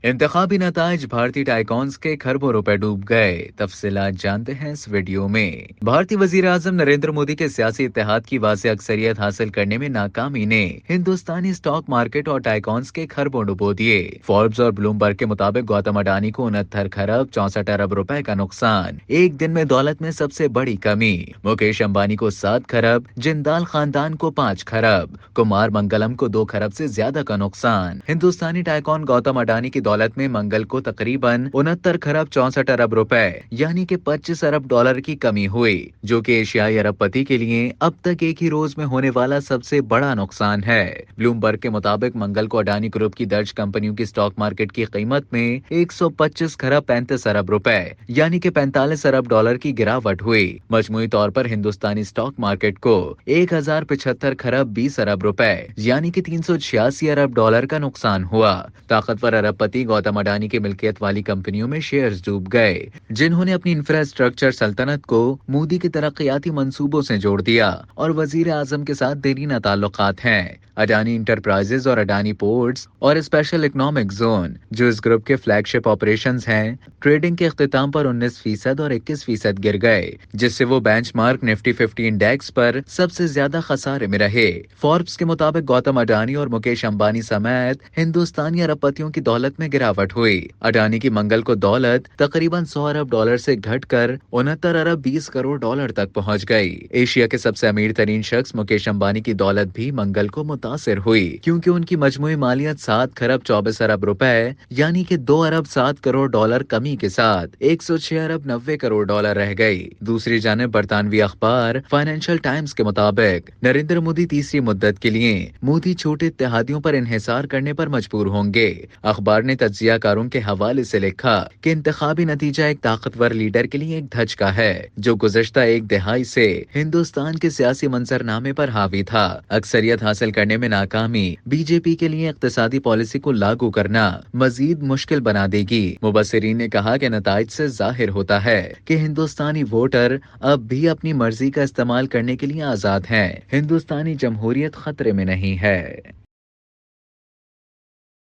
انتخابی نتائج بھارتی ٹائیکونز کے کھربوں روپے ڈوب گئے۔ تفصیلات جانتے ہیں اس ویڈیو میں۔ بھارتی وزیر اعظم نریندر مودی کے سیاسی اتحاد کی واضح اکثریت حاصل کرنے میں ناکامی نے ہندوستانی اسٹاک مارکیٹ اور ٹائیکونز کے کھربوں ڈبو دیے۔ فوربس اور بلومبرگ کے مطابق گوتم اڈانی کو 69 کھرب 64 ارب روپے کا نقصان، ایک دن میں دولت میں سب سے بڑی کمی۔ مکیش امبانی کو 7 کھرب، جندال خاندان کو 5 کھرب، کمار منگلم کو 2 کھرب سے زیادہ کا نقصان۔ ہندوستانی ٹائیکون گوتم اڈانی کی دولت میں منگل کو تقریباً 69 کھرب 64 ارب روپے یعنی کہ 25 ارب ڈالر کی کمی ہوئی، جو کہ ایشیائی ارب پتی کے لیے اب تک ایک ہی روز میں ہونے والا سب سے بڑا نقصان ہے۔ بلومبرگ کے مطابق منگل کو اڈانی گروپ کی درج کمپنیوں کی اسٹاک مارکیٹ کی قیمت میں 125 کھرب 35 ارب روپے یعنی کہ 45 ارب ڈالر کی گراوٹ ہوئی۔ مجموعی طور پر ہندوستانی اسٹاک مارکیٹ کو 1075 کھرب 20 ارب روپے یعنی کہ 386 ارب ڈالر کا نقصان ہوا۔ طاقتور ارب پتی گوتم اڈانی کی ملکیت والی کمپنیوں میں شیئرز ڈوب گئے، جنہوں نے اپنی انفراسٹرکچر سلطنت کو مودی کے ترقیاتی منصوبوں سے جوڑ دیا اور وزیر اعظم کے ساتھ دیرینہ تعلقات ہیں۔ اڈانی انٹرپرائزز اور اڈانی پورٹس اور اسپیشل اکنامک زون، جو اس گروپ کے فلیگ شپ آپریشنز ہیں، ٹریڈنگ کے اختتام پر 19% اور 21% گر گئے، جس سے وہ بینچ مارک نفٹی 50 انڈیکس پر سب سے زیادہ خسارے میں رہے۔ فوربس کے مطابق گوتم اڈانی اور مکیش امبانی سمیت ہندوستانی ارب پتیوں کی دولت میں گراوٹ ہوئی۔ اڈانی کی منگل کو دولت تقریباً 100 ارب ڈالر سے گھٹ کر 69 ارب 20 کروڑ ڈالر تک پہنچ گئی۔ ایشیا کے سب سے امیر ترین شخص مکیش امبانی کی دولت بھی منگل کو متاثر ہوئی، کیونکہ ان کی مجموعی مالیت 7 کھرب 24 ارب روپے یعنی کہ 2 ارب 7 کروڑ ڈالر کمی کے ساتھ 106 ارب 90 کروڑ ڈالر رہ گئی۔ دوسری جانب برطانوی اخبار فائنینشل ٹائمز کے مطابق نریندر مودی تیسری مدت کے لیے مودی چھوٹے اتحادیوں پر انحصار کرنے پر مجبور ہوں گے۔ اخبار نے تجزیہ کاروں کے حوالے سے لکھا کہ انتخابی نتیجہ ایک طاقتور لیڈر کے لیے ایک دھچکا ہے، جو گزشتہ ایک دہائی سے ہندوستان کے سیاسی منظرنامے پر حاوی تھا۔ اکثریت حاصل کرنے میں ناکامی بی جے پی کے لیے اقتصادی پالیسی کو لاگو کرنا مزید مشکل بنا دے گی۔ مبصرین نے کہا کہ نتائج سے ظاہر ہوتا ہے کہ ہندوستانی ووٹر اب بھی اپنی مرضی کا استعمال کرنے کے لیے آزاد ہیں۔ ہندوستانی جمہوریت خطرے میں نہیں ہے۔